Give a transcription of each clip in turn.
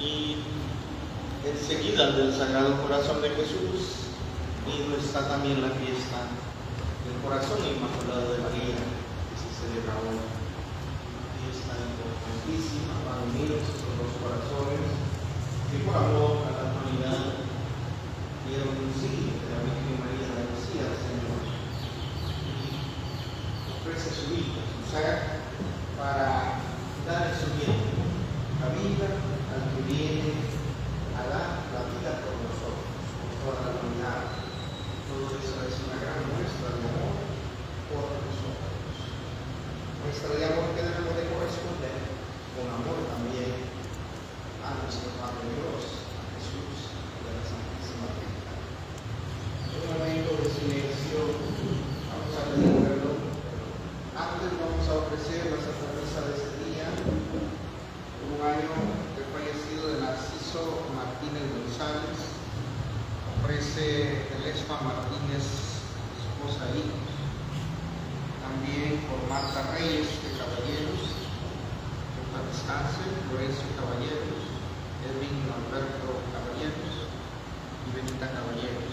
Y enseguida del Sagrado Corazón de Jesús mismo está también la fiesta del Corazón Inmaculado de María, que se celebra hoy. Una fiesta importantísima para unir estos dos corazones que por amor a la humanidad dieron un signo de la Virgen María de la Mesía, Señor, y ofrece su vida, su ser, para dar su bien, la vida al que viene a dar la vida por nosotros, por toda la humanidad. Todo eso es una gran muestra de amor por nosotros. Muestra de amor que debemos de corresponder con amor también a nuestro Padre Dios, a Jesús y a la Santísima Trinidad. En un momento de silencio vamos a pedir perdón. Antes vamos a ofrecer la Santa Misa de este día, un año del fallecido de Narciso Martínez González. Ofrece Celesta Martínez, esposa e hijos. También por Marta Reyes de Caballeros, que para descanse, Florencio Caballeros, Edwin Alberto Caballeros y Benita Caballeros.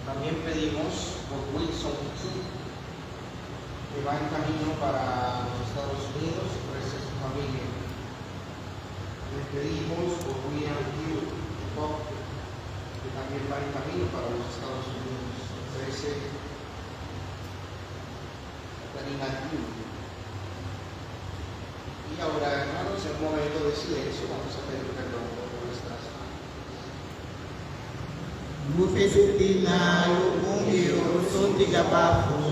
También pedimos por Wilson Chu, que va en camino para los Estados Unidos, ofrece su familia. Le pedimos por William Hugh, que también va en camino para los Estados Unidos, ofrece Catalina Hugh. Y ahora, hermanos, en un momento de silencio vamos a pedir perdón por nuestras manos. Mufesetina Lukungiyo Sundiga Bafu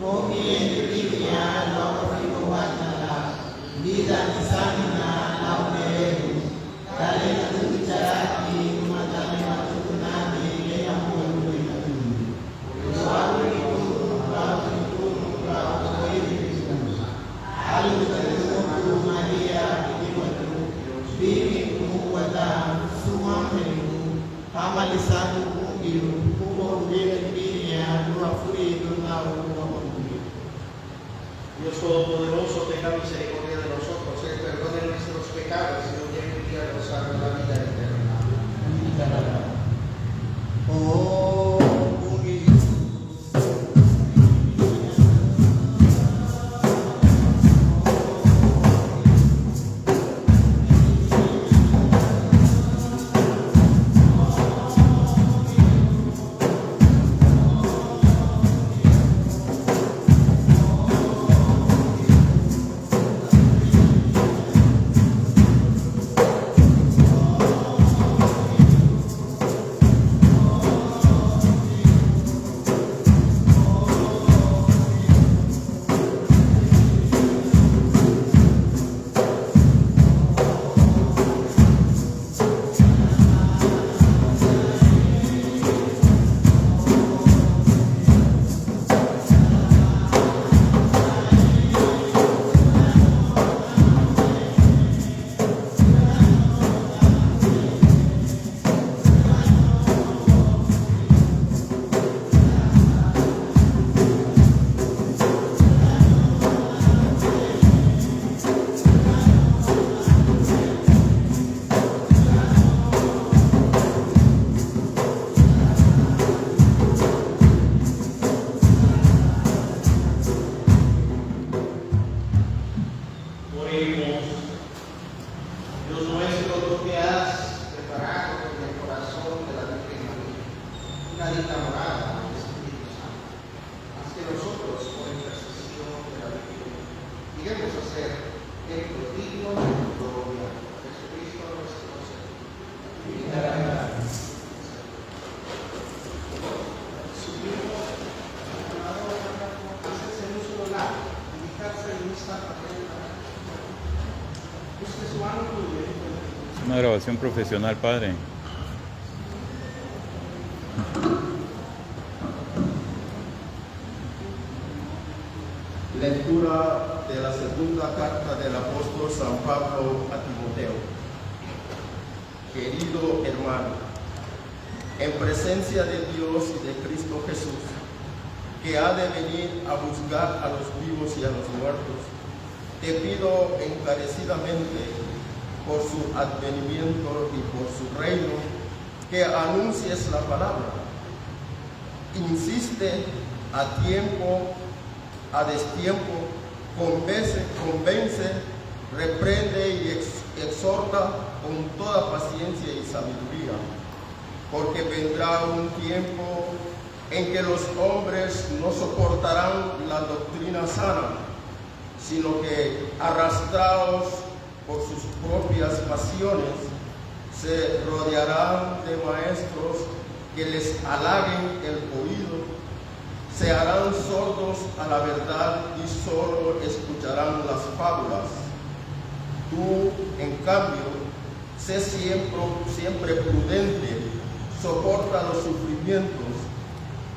Pomi Endiviya Lawafino Watala Vida Nisanina Launeru Kale Nakucharati Matane Matukunani Leya Mulu Inatuni Usawu Ikunu Bawu Ikunu Bawu Ikunu Alu Kalimutu Maria Ikimatu Bimi Kumuwata Suwamenu Pamalisanu Kungiyo Kubo Vire Vinia Luafurido Nau Dios Todopoderoso, tenga misericordia de nosotros, perdone nuestros pecados y nos lleve a gozar de la vida eterna. Oh, Una grabación profesional, padre. Lectura de la segunda carta del apóstol San Pablo a Timoteo. Querido hermano, en presencia de Dios y de Cristo Jesús, que ha de venir a juzgar a los vivos y a los muertos, te pido encarecidamente por su advenimiento y por su reino, que anuncies la palabra. Insiste a tiempo, a destiempo, convence, reprende y exhorta con toda paciencia y sabiduría, porque vendrá un tiempo en que los hombres no soportarán la doctrina sana, sino que, arrastrados por sus propias pasiones, se rodearán de maestros que les halaguen el oído, se harán sordos a la verdad y solo escucharán las fábulas. Tú, en cambio, sé siempre prudente, soporta los sufrimientos,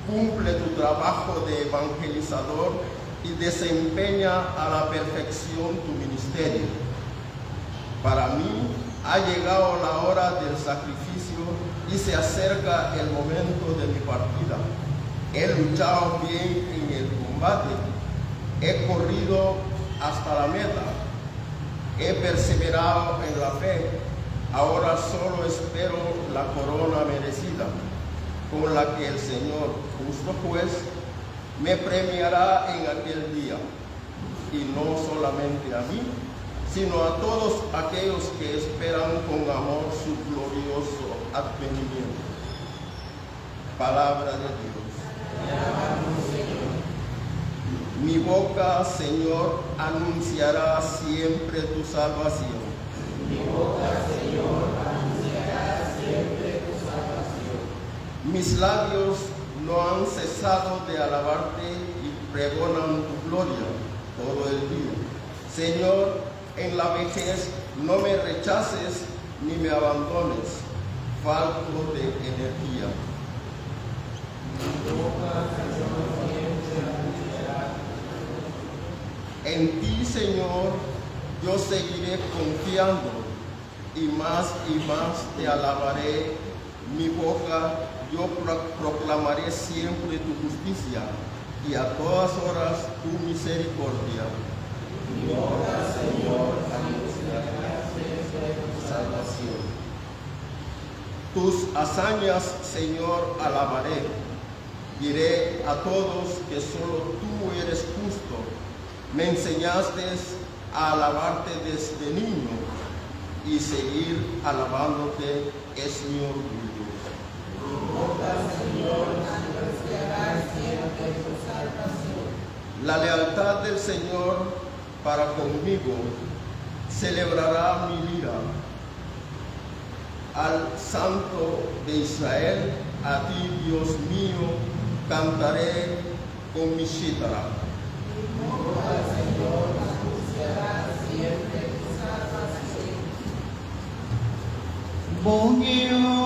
cumple tu trabajo de evangelizador y desempeña a la perfección tu ministerio. Para mí ha llegado la hora del sacrificio y se acerca el momento de mi partida. He luchado bien en el combate, he corrido hasta la meta, he perseverado en la fe. Ahora solo espero la corona merecida, con la que el Señor, justo juez, me premiará en aquel día, y no solamente a mí, sino a todos aquellos que esperan con amor su glorioso advenimiento. Palabra de Dios. Mi boca, Señor, anunciará siempre tu salvación. Mi boca, Señor, anunciará siempre tu salvación. Mis labios no han cesado de alabarte y pregonan tu gloria todo el día. Señor, en la vejez no me rechaces ni me abandones, falto de energía. En ti, Señor, yo seguiré confiando y más te alabaré. Mi boca, yo proclamaré siempre tu justicia y a todas horas tu misericordia. Mi boca, Señor, anunciará siempre tu salvación. Tus hazañas, Señor, alabaré. Diré a todos que solo tú eres justo. Me enseñaste a alabarte desde niño y seguir alabándote es mi orgullo. Mi boca, Señor, anunciará siempre tu salvación. La lealtad del Señor para conmigo celebrará mi lira. Al Santo de Israel, a ti, Dios mío, cantaré con mi cítara. Mi boca, Señor, anunciará siempre tu salvación. Bugio,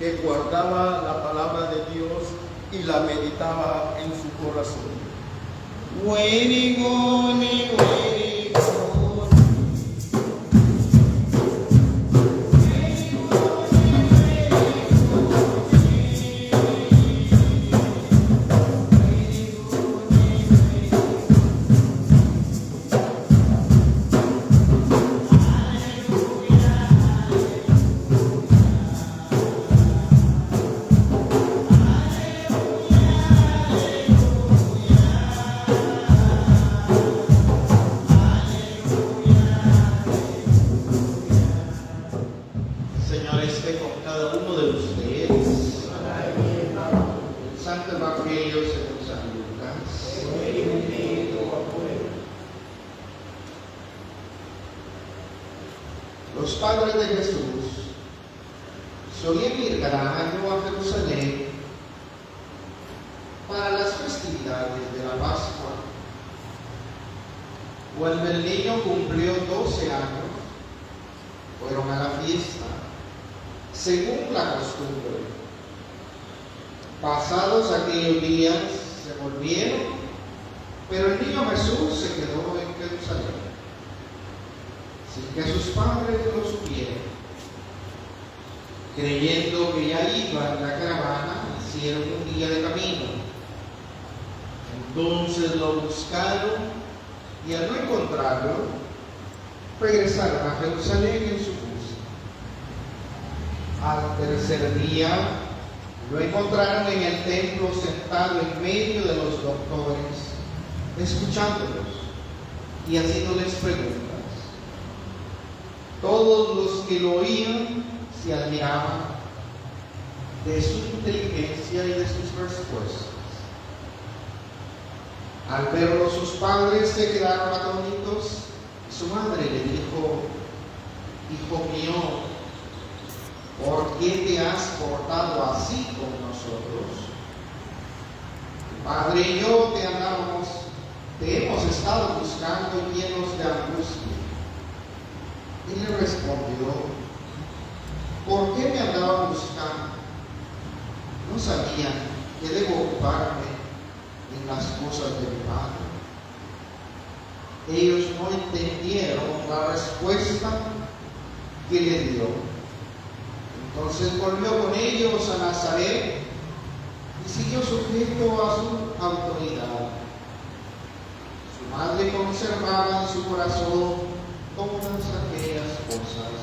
que guardaba la palabra de Dios y la meditaba en su corazón. waiting on. Señor, esté con cada uno de ustedes. El Santo Evangelio según San Lucas. Los padres de Jesús solían ir cada año a Jerusalén para las festividades de la Pascua. Cuando el niño cumplió 12 años, fueron a la fiesta, según la costumbre. Pasados aquellos días, se volvieron, pero el niño Jesús se quedó en Jerusalén, sin que sus padres lo supieran. Creyendo que ya iba en la caravana, hicieron un día de camino. Entonces lo buscaron y al no encontrarlo, regresaron a Jerusalén en su busca. Al tercer día, lo encontraron en el templo sentado en medio de los doctores, escuchándolos y haciéndoles preguntas. Todos los que lo oían se admiraban de su inteligencia y de sus respuestas. Al verlo, sus padres se quedaron atónitos y su madre le dijo: Hijo mío, ¿por qué te has portado así con nosotros? Tu padre y yo te hemos estado buscando llenos de angustia. Y le respondió: ¿por qué me andaban buscando? No sabían que debo ocuparme en las cosas de mi Padre. Ellos no entendieron la respuesta que le dio. Entonces volvió con ellos a Nazaret y siguió sujeto a su autoridad. Su madre conservaba en su corazón todas aquellas cosas.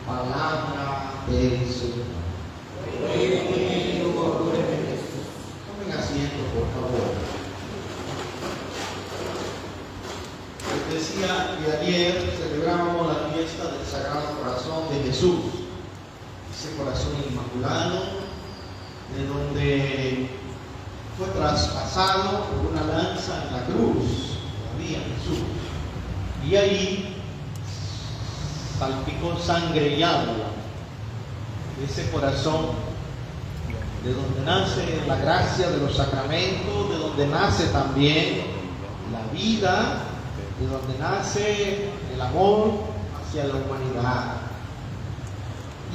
Palabra del Señor. Tomen asiento, por favor. Les decía que ayer celebramos la fiesta del Sagrado Corazón de Jesús, ese corazón inmaculado, de donde fue traspasado por una lanza en la cruz, todavía Jesús, y ahí salpicó sangre y agua. Ese corazón de donde nace la gracia de los sacramentos, de donde nace también la vida, de donde nace el amor hacia la humanidad.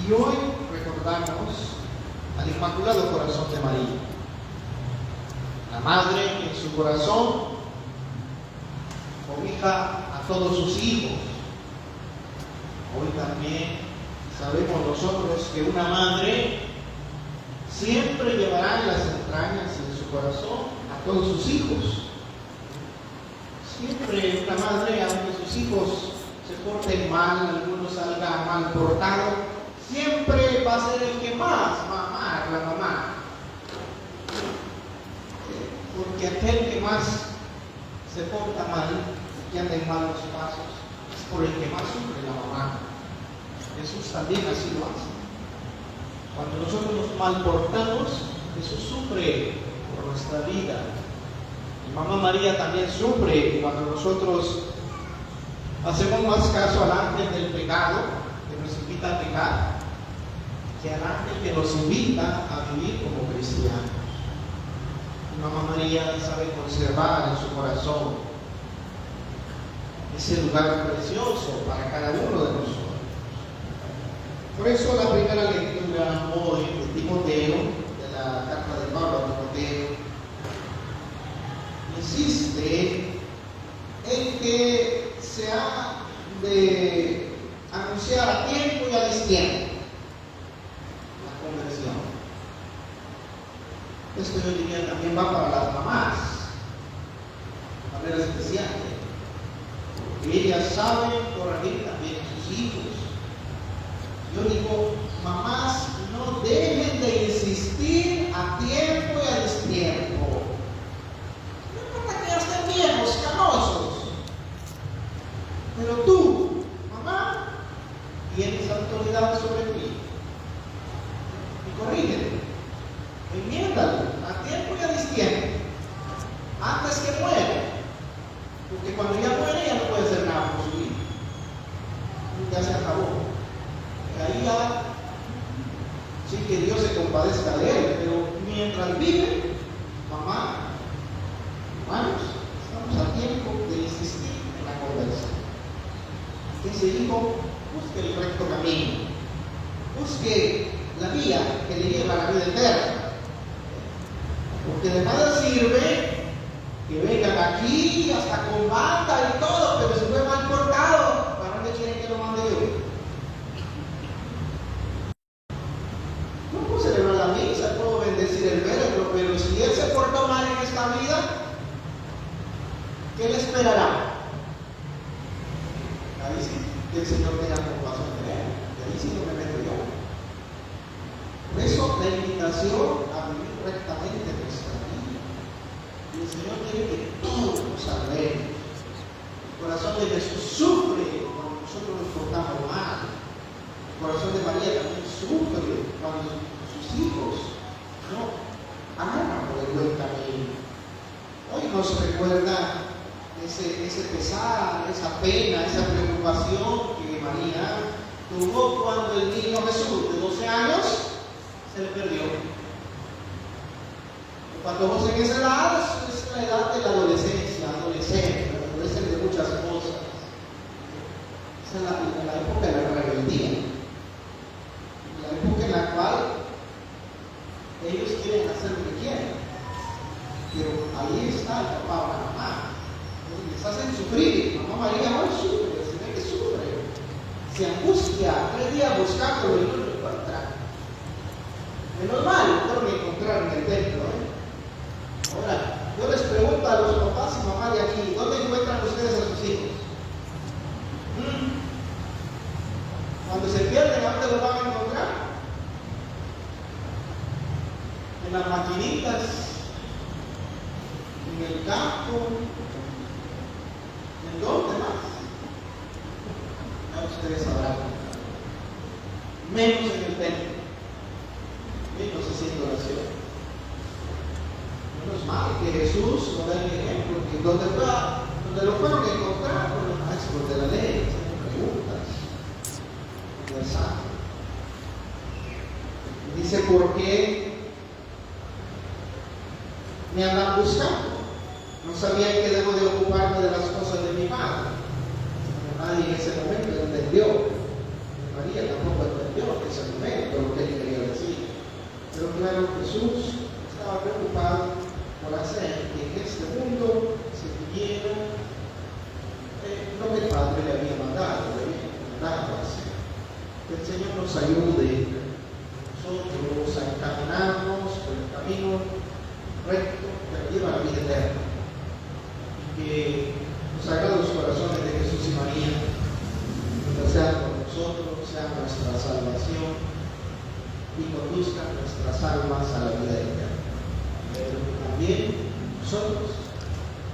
Y hoy recordamos al Inmaculado Corazón de María, la Madre que en su corazón cobija a todos sus hijos. Hoy también sabemos nosotros que una madre siempre llevará en las entrañas y en su corazón a todos sus hijos. Siempre una madre, aunque sus hijos se porten mal, algunos salgan mal portados, siempre va a ser el que más va a amar, la mamá. Porque aquel que más se porta mal, que anda en malos pasos, es por el que más sufre la mamá. Jesús también así lo hace. Cuando nosotros nos mal portamos, Jesús sufre por nuestra vida. Y Mamá María también sufre cuando nosotros hacemos más caso al ángel del pecado, que nos invita a pecar, que al ángel que nos invita a vivir como cristianos. Y Mamá María sabe conservar en su corazón ese lugar precioso para cada uno de nosotros. Por eso la primera lectura hoy de Timoteo, de la carta de Pablo a Timoteo, insiste en que se ha de anunciar a tiempo y a destiempo la conversión. Esto yo diría también va para las mamás, de manera especial, porque ellas saben corregir también a sus hijos. Yo digo, mamás, no dejen de insistir a tiempo y a destiempo. No importa que ya estén viejos, canosos, pero tú, mamá, tienes autoridad sobre ti. Y corrígete, enmiéndalo a tiempo y a destiempo, antes que muera. Porque cuando ya muere ya no puede hacer nada por su hijo. Ya se acabó. Ahí ya, sí que Dios se compadezca de él, pero mientras vive, mamá, hermanos, estamos a tiempo de insistir en la conversión. Dice, hijo, busque el recto camino, busque la vía que le lleva a la vida eterna. Porque de nada sirve que vengan aquí hasta con banda y todo, pero si fue mal portado, ¿para dónde quieren que lo mande yo? No puedo celebrar la misa, puedo bendecir el verbo, pero si él se portó mal en esta vida, ¿qué le esperará? Ahí sí, que el Señor tenga compasión de él, y ahí sí no me meto yo. Por eso la invitación a vivir rectamente nuestra vida. Y el Señor quiere que todos nos salvemos. El corazón de Jesús sufre cuando nosotros nos portamos mal. El corazón de María también sufre cuando sus hijos no andan por el buen camino. Hoy nos recuerda ese pesar, esa pena, esa preocupación que María tuvo cuando el niño Jesús de 12 años se le perdió. Cuando vos en esa edad es la edad de la adolescencia, adolescente de muchas cosas. Esa es la época de la rebeldía, la época en la cual ellos quieren hacer lo que quieren, pero ahí está el papá o la mamá. Les hacen sufrir. Mamá María no sufre, se ve que sufre, se angustia 3 días buscándolo y no lo encuentra. Menos mal, no lo encontraron en el templo. Ahora, yo les pregunto a los papás y mamás de aquí, ¿dónde encuentran ustedes a sus hijos? Cuando se pierden, ¿a dónde los van a encontrar? En las maquinitas, en el campo, ¿en dónde más? Ya ustedes sabrán. Menos en el templo, menos haciendo oración. Menos mal que Jesús nos da el ejemplo, que donde lo fueron a encontrar con los maestros de la ley, haciendo preguntas, conversando. Dice, ¿por qué me andan buscando? No sabían que debo de ocuparme de las cosas de mi padre. Nadie en ese momento entendió. María tampoco entendió en ese momento lo que él quería decir. Pero claro, Jesús estaba preocupado por hacer que en este mundo se viviera lo que el Padre le había mandado, le había mandado a hacer. Que el Señor nos ayude nosotros a encaminarnos por el camino recto que lleva a la vida eterna. Que nos haga los corazones de Jesús y María, que sean con nosotros, sea nuestra salvación y conduzcan nuestras almas a la vida eterna. Pero también nosotros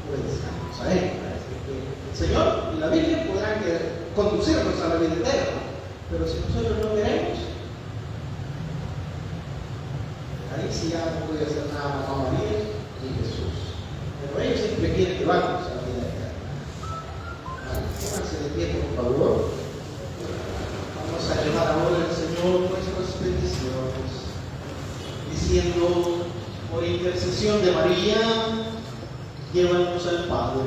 obedezcamos a Él. El Señor y la Virgen podrán conducirnos a la vida eterna, pero si nosotros no queremos, ahí sí ya no puede hacer nada Mamá María ni Jesús. Pero ellos siempre quieren llevarnos a la vida eterna. Pónganse de pie, por favor. Vamos a llevar ahora al Señor nuestras bendiciones, diciendo, por intercesión de María, llévanos al Padre.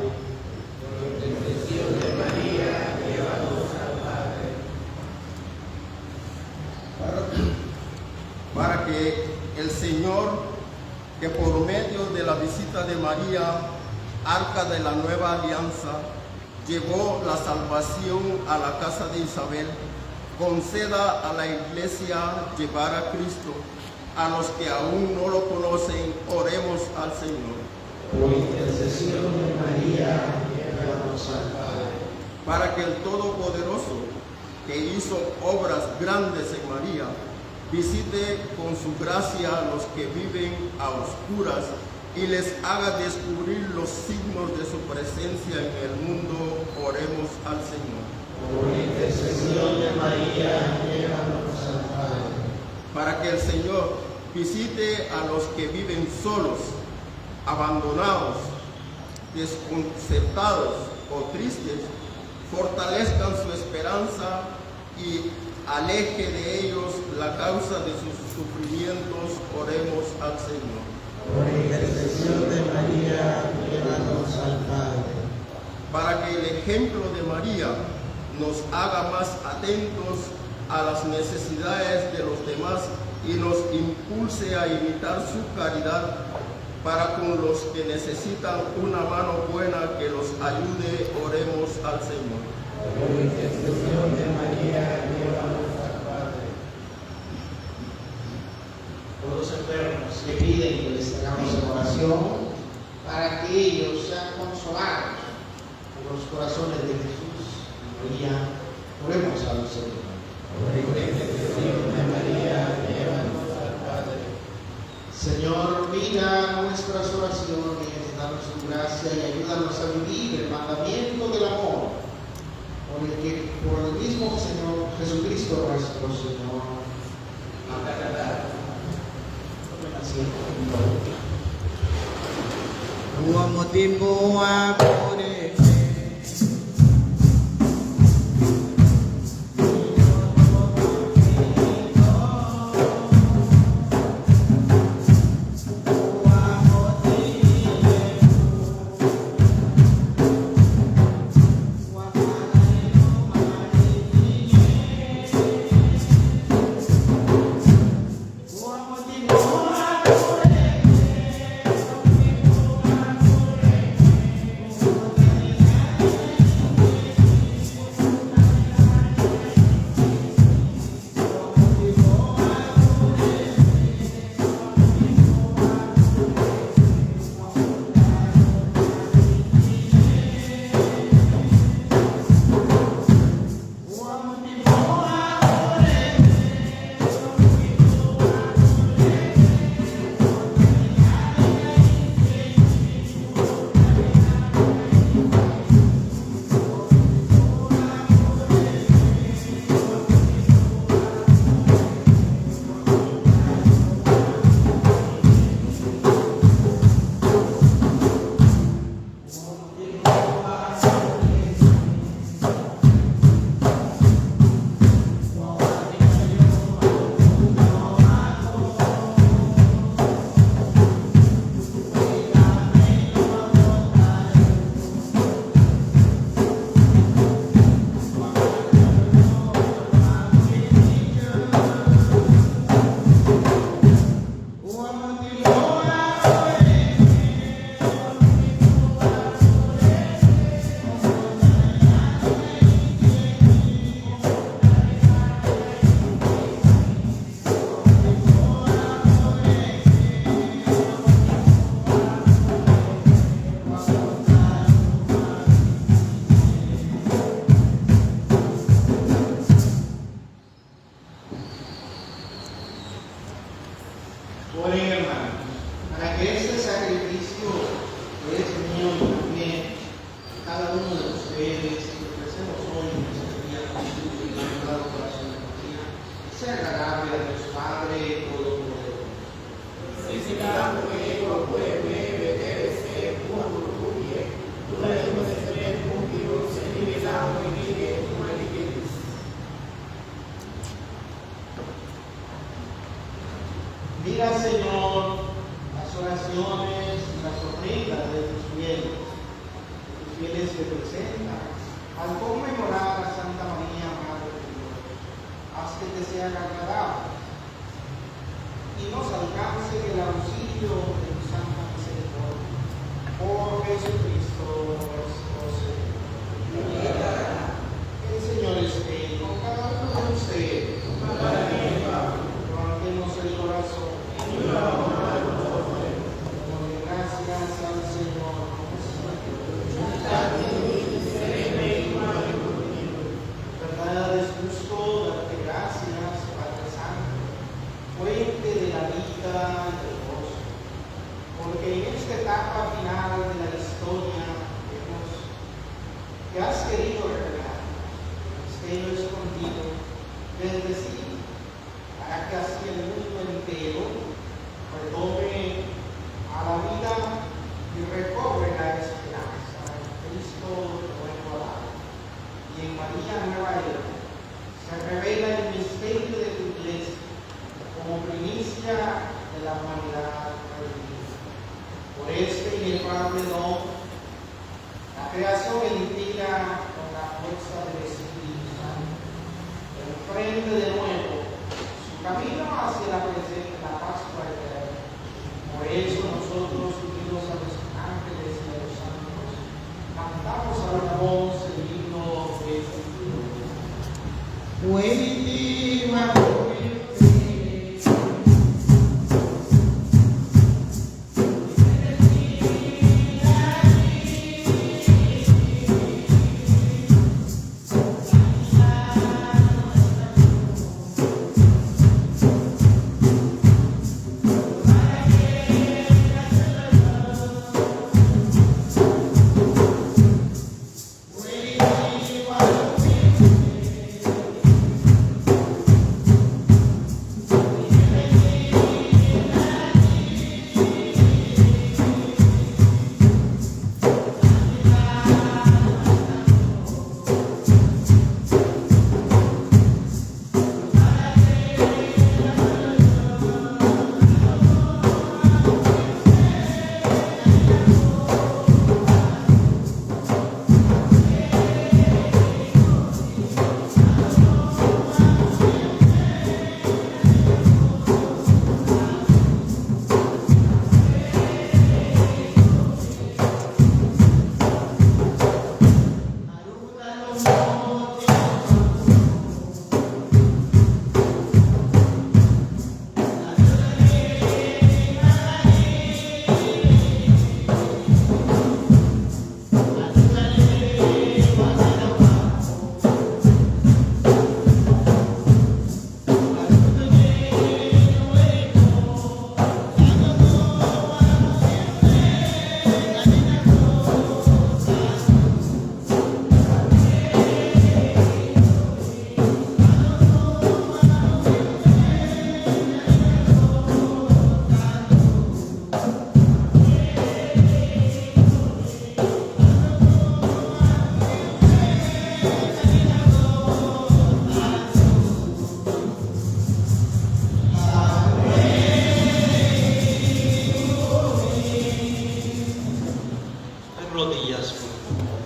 Por intercesión de María, llévanos al Padre. Para que el Señor, que por medio de la visita de María, arca de la nueva alianza, llevó la salvación a la casa de Isabel, conceda a la Iglesia llevar a Cristo. A los que aún no lo conocen, oremos al Señor. Por intercesión de María, llévanos al Padre. Para que el Todopoderoso, que hizo obras grandes en María, visite con su gracia a los que viven a oscuras y les haga descubrir los signos de su presencia en el mundo, oremos al Señor. Por intercesión de María, llévanos al Padre. Para que el Señor visite a los que viven solos, abandonados, desconcertados o tristes, fortalezcan su esperanza y aleje de ellos la causa de sus sufrimientos, oremos al Señor. Por intercesión de María, llévanos al Padre. Para que el ejemplo de María nos haga más atentos a las necesidades de los demás y nos impulse a imitar su caridad para con los que necesitan una mano buena que los ayude, oremos al Señor. Por intercesión de María, llévanos al Padre. Todos los enfermos le piden que les hagamos en oración para que ellos sean consolados por los corazones de Jesús y María. Oremos al Señor. Por intercesión de María, llévanos al Padre. Señor, mira nuestras oraciones, danos tu gracia y ayúdanos a vivir el mandamiento del amor, por el mismo Señor Jesucristo nuestro Señor. Amén. Tomen asiento. Uomo di amore. Oren, hermanos, para que este sacrificio que es mío y también cada uno de ustedes que ofrecemos hoy en este día con el Inmaculado Corazón de María sea agradable a Dios Padre Todopoderoso. Mira, Señor, las oraciones y las ofrendas de tus fieles que presentan al conmemorar a Santa María, Madre de Dios. Haz que te sean agradables y nos alcance el auxilio de tu santa misericordia. Por Jesucristo nuestro Señor. El Señor esté con cada uno de ustedes. Levantemos el corazón. Doy gracias al Señor. Verdad es justo darte gracias, Padre Santo, fuente de la vida y del gozo, porque en esta etapa final de la historia vemos que has querido revelar el misterio escondido desde sí, para que así el mundo entero retome a la vida y recobre la esperanza en Cristo nuestro amado. Y en María Nueva Era se revela el misterio de tu iglesia como primicia de la humanidad redimida. por este inefable don, la creación bendiga con la fuerza del Espíritu Santo, emprende de nuevo su camino hacia la presente, la Pascua eterna. Por eso nosotros, unidos a los ángeles y a los santos, cantamos a una voz el himno de este rodillas, por favor.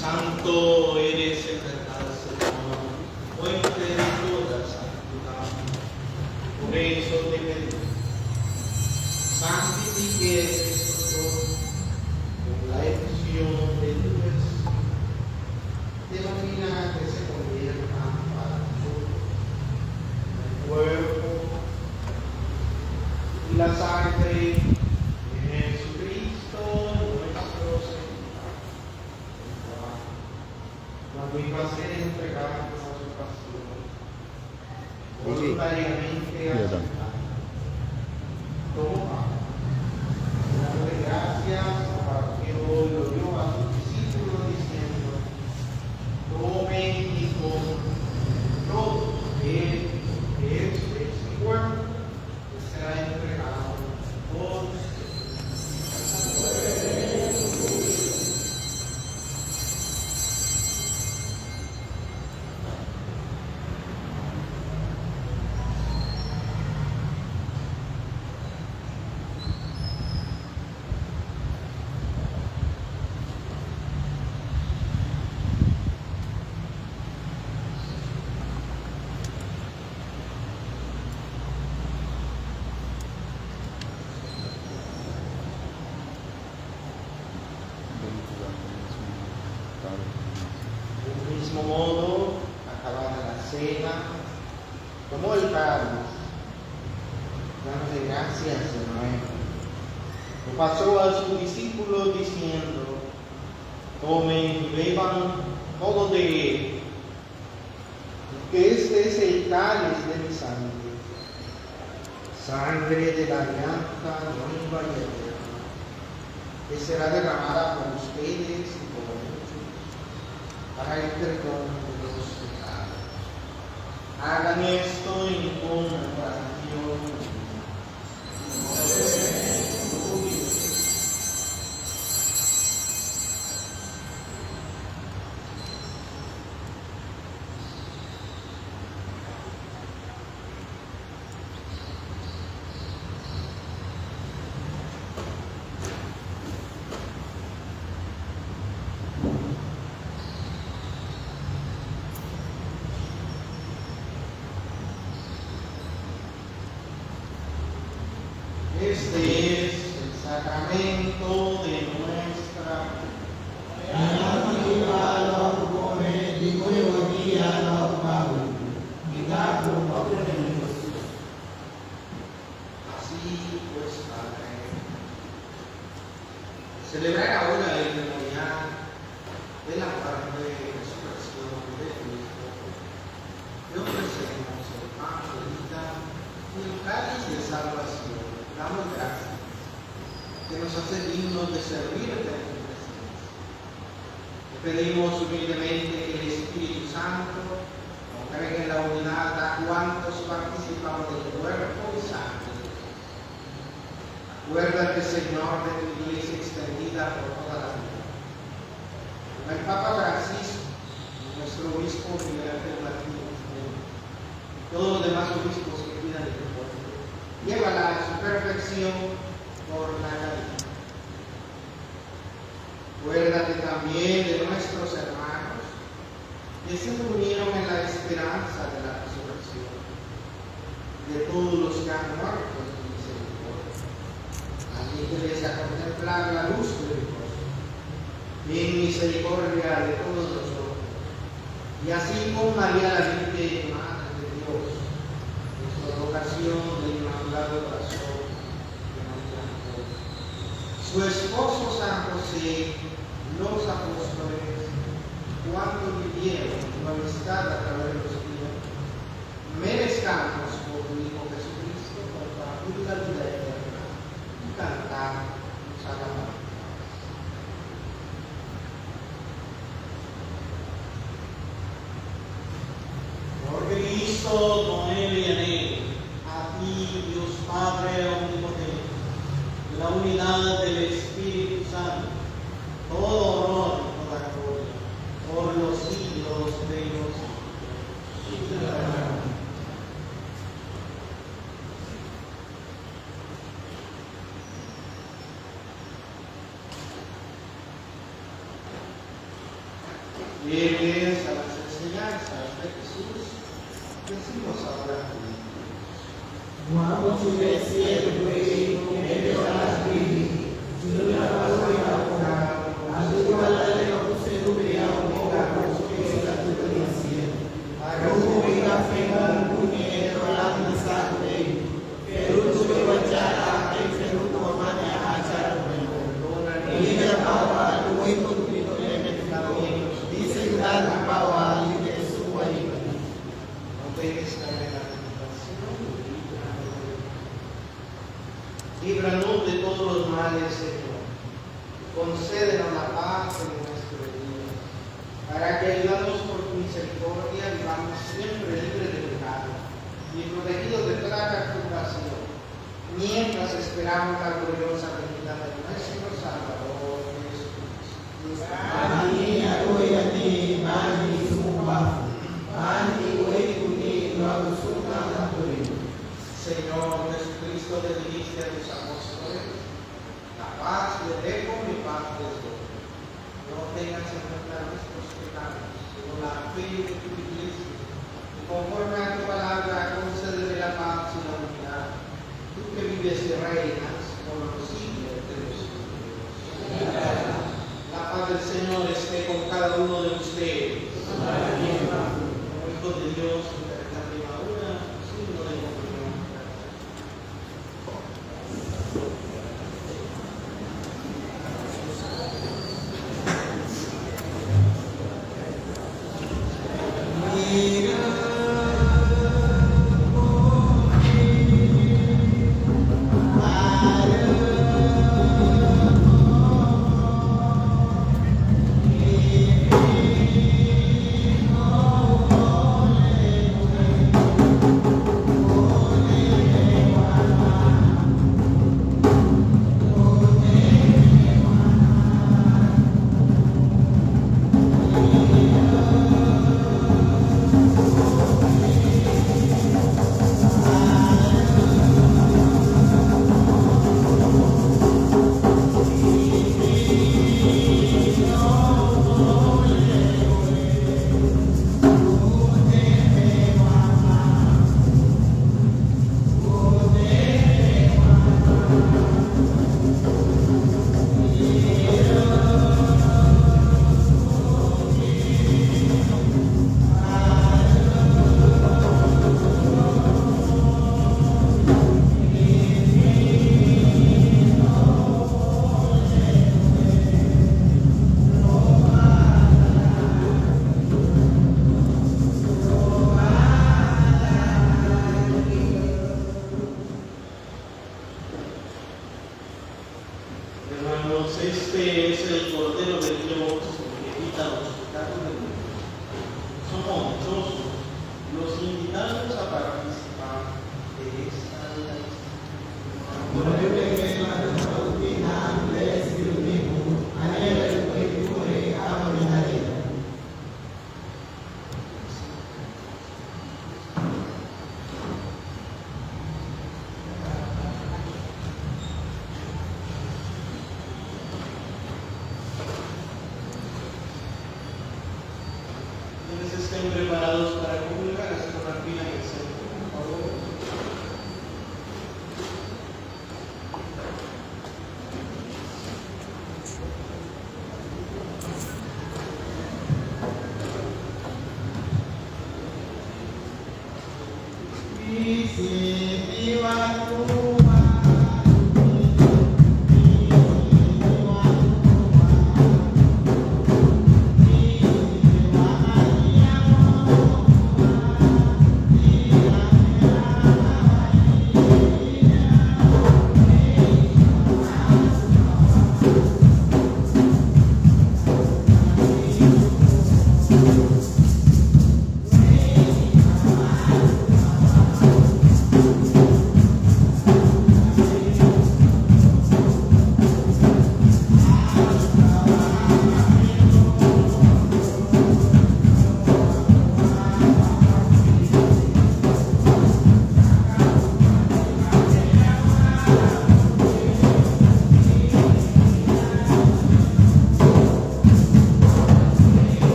Santo eres el verdad, Señor, fuente de toda santidad. Por eso te pedimos, santifiques estos dones con la efusión de tu Espíritu, de manera que se conviertan para nosotros en el cuerpo y la sangre de Jesucristo nuestro Señor. Cuando iba a ser entregado a su pasión, voluntariamente aceptado, tomó pan, dándole gracias, partió y lo dio a sus discípulos diciendo: tomen y coman todo él, que es mi cuerpo, que será entregado por ustedes. Del mismo modo, acabada la cena, tomó el cáliz, dándole gracias de nuevo. Lo pasó a sus discípulos diciendo: tomen y beban todo de él, porque este es el cáliz de mi sangre, sangre de la alianza nueva y eterna, que será derramada por ustedes y por muchos para el perdón de los pecados. Hagan esto en conmemoración mía. Este es el sacramento de nuestra así pues, Padre. Celebrar ahora el memorial de la muerte y resurrección de Cristo. Le ofrecemos el pan de vida y el cáliz de salvación. Damos gracias que nos hace dignos de servirte en tu presencia. Te pedimos humildemente que el Espíritu Santo congregue en la unidad a cuantos participamos del cuerpo y sangre de Cristo. Acuérdate, Señor, de tu iglesia extendida por toda la vida. Con el Papa Francisco, nuestro obispo Miguel Ángel Martínez, y todos los demás obispos que cuidan de tu pueblo, llévala a su perfección por la caridad. Acuérdate también de nuestros hermanos que se reunieron en la esperanza de la resurrección, de todos los que han muerto en tu misericordia. Admíteles a contemplar la luz de Dios, en misericordia de todos nosotros, y así con María la Virgen, Madre de Dios, en su advocación del Inmaculado Corazón de nuestra Madre, su esposo San José, los apóstoles, cuando vivieron tu amistad a través de los tiempos, merezcamos por tu Hijo Jesucristo compartir la vida eterna y cantar tus alabanzas. Por Cristo, con Él y en Él, a ti, Dios Padre omnipotente, la unidad del Espíritu Santo, todo honor y toda gloria, por los siglos de los siglos. Fieles a las enseñanzas de Jesús, decimos ahora líbranos de todos los males, Señor. Concédenos la paz en nuestro día, para que, ayudados por tu misericordia, vivamos siempre libres de pecado y protegidos de toda perturbación, mientras esperamos la gloriosa venida de nuestro Salvador Jesucristo. Señor Jesucristo, te dijiste a tus apóstoles: la paz les dejo, mi paz les doy. No tengas en cuenta nuestros pecados, sino la fe de tu iglesia, y conforme a tu palabra concédele la paz y la unidad, tú que vives y reinas por los siglos de los siglos. La paz del Señor esté con cada uno de ustedes. Como hijos de Dios, signo de comunión.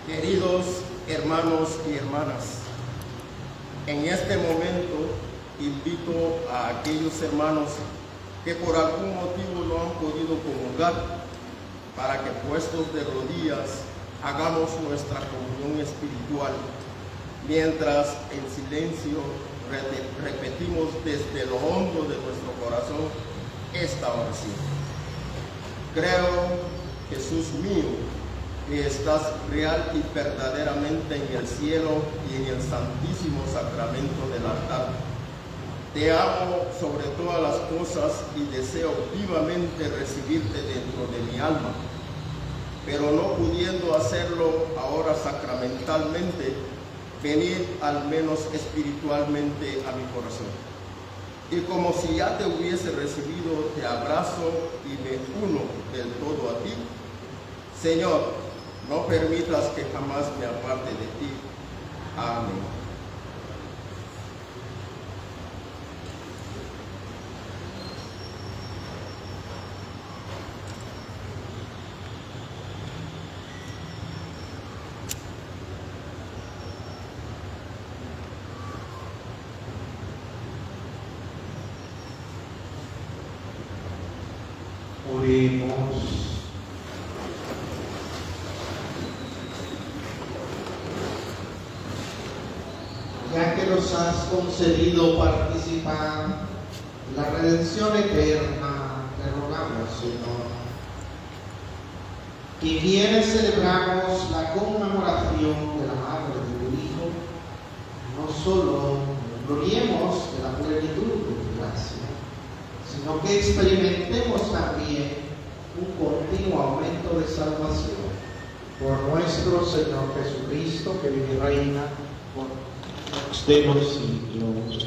Queridos hermanos y hermanas, en este momento invito a aquellos hermanos que por algún motivo no han podido comulgar para que, puestos de rodillas, hagamos nuestra comunión espiritual mientras en silencio repetimos desde lo hondo de nuestro corazón esta oración. Creo, Jesús mío, que estás real y verdaderamente en el cielo y en el santísimo sacramento del altar. Te amo sobre todas las cosas y deseo vivamente recibirte dentro de mi alma, pero no pudiendo hacerlo ahora sacramentalmente, venir al menos espiritualmente a mi corazón. Y como si ya te hubiese recibido, te abrazo y me uno del todo a ti. Señor, no permitas que jamás me aparte de ti. Amén. Oremos. Ya que nos has concedido participar en la redención eterna, te rogamos, Señor, que quienes celebramos la conmemoración de la madre de tu Hijo, no solo gloriemos de la plenitud de tu gracia, sino que experimentemos también un continuo aumento de salvación por nuestro Señor Jesucristo, que vive y reina por de los siglos.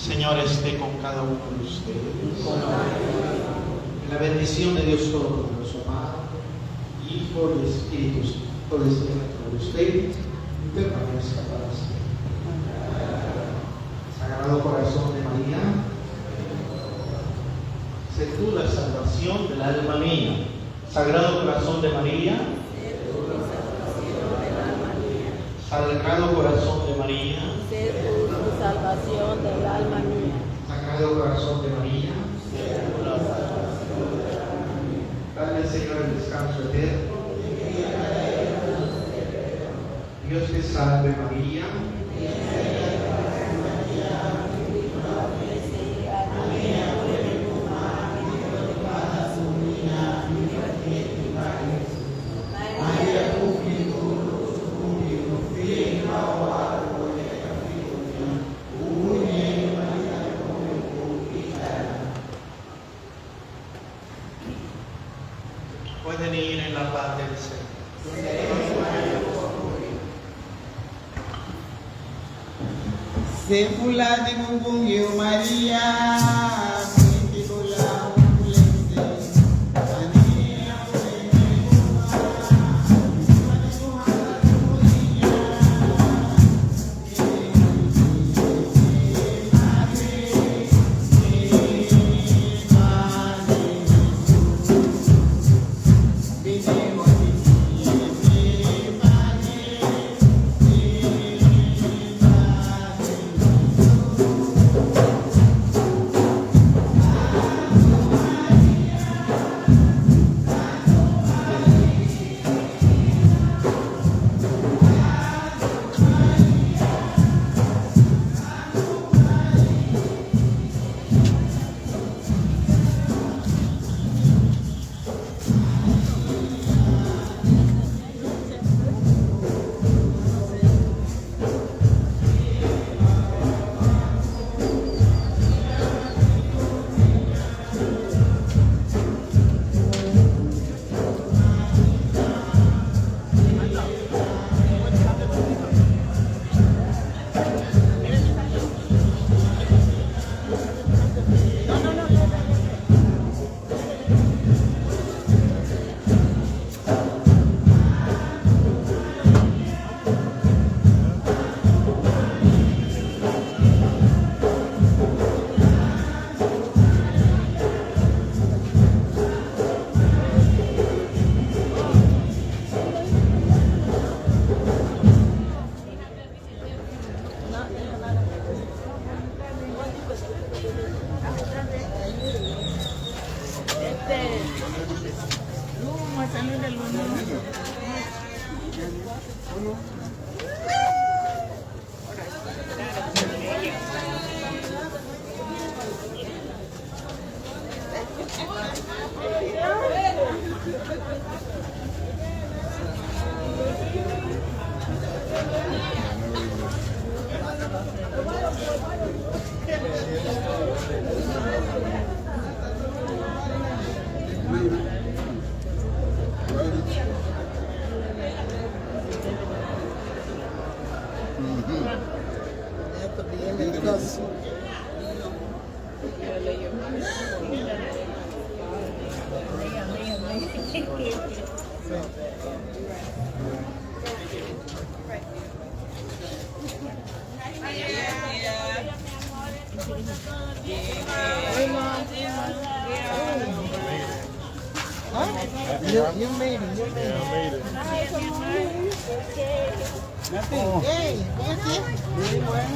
Señor, esté con cada uno de ustedes. La bendición de Dios Todopoderoso, Padre, Hijo y Espíritu Santo, desde dentro de ustedes y permanezca para siempre. Sagrado Corazón de María, salvación del alma mía. Sagrado Corazón de María, Sagrado Corazón de María, sé tu salvación del alma mía. Sagrado Corazón de María, dale, Señor, el descanso eterno. Dios te salve, María. Pueden ir en la paz del Señor. Sepula de Mumbungyo Maria, Pintikula Umulente, Ania You made it. You made it. Nothing. Hey, what's it? Very well.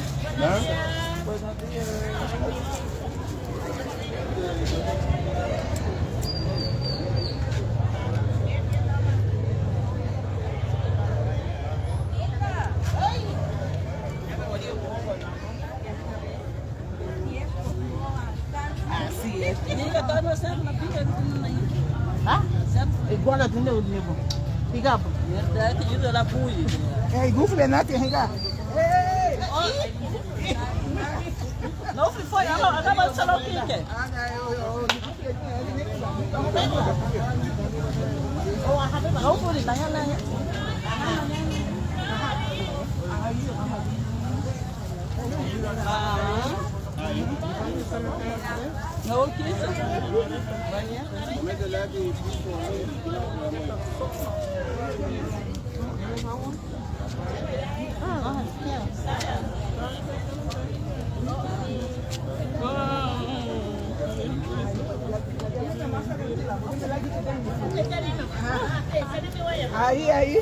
Así es. Igual a tu nebo. Piga. Hey, gufle nati hinga. Hey. Não foi, acaba de ser o que é. Não foi, tá lá. Não, que isso? Ah, Ahí.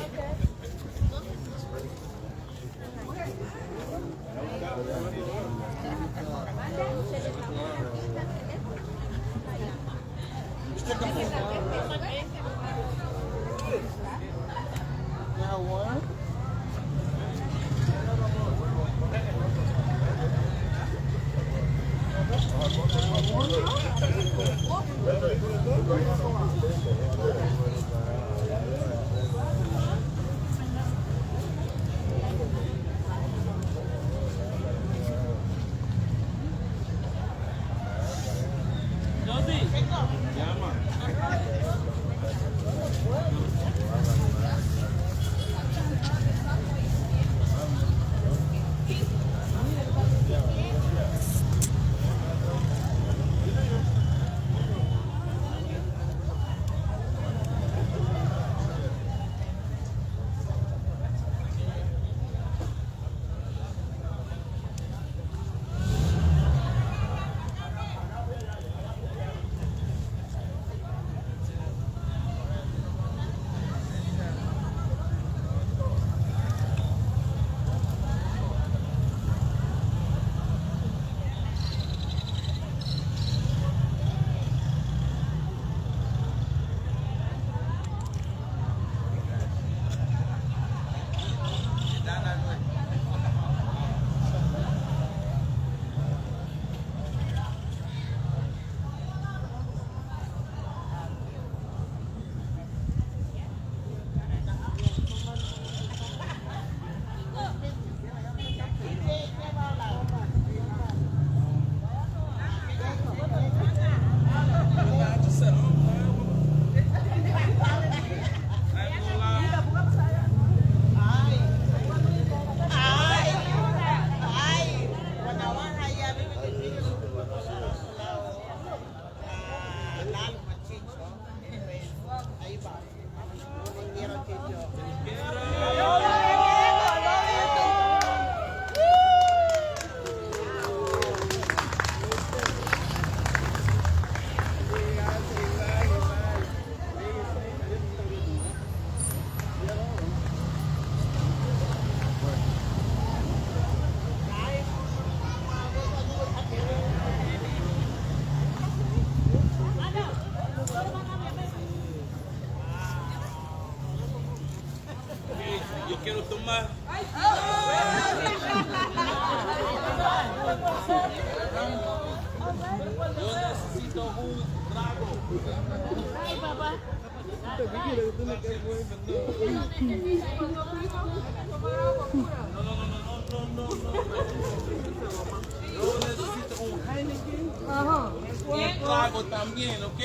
Trago también, ¿ok?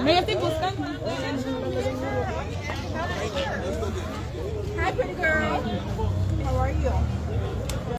Me estoy buscando. Hi, pretty girl. How are you?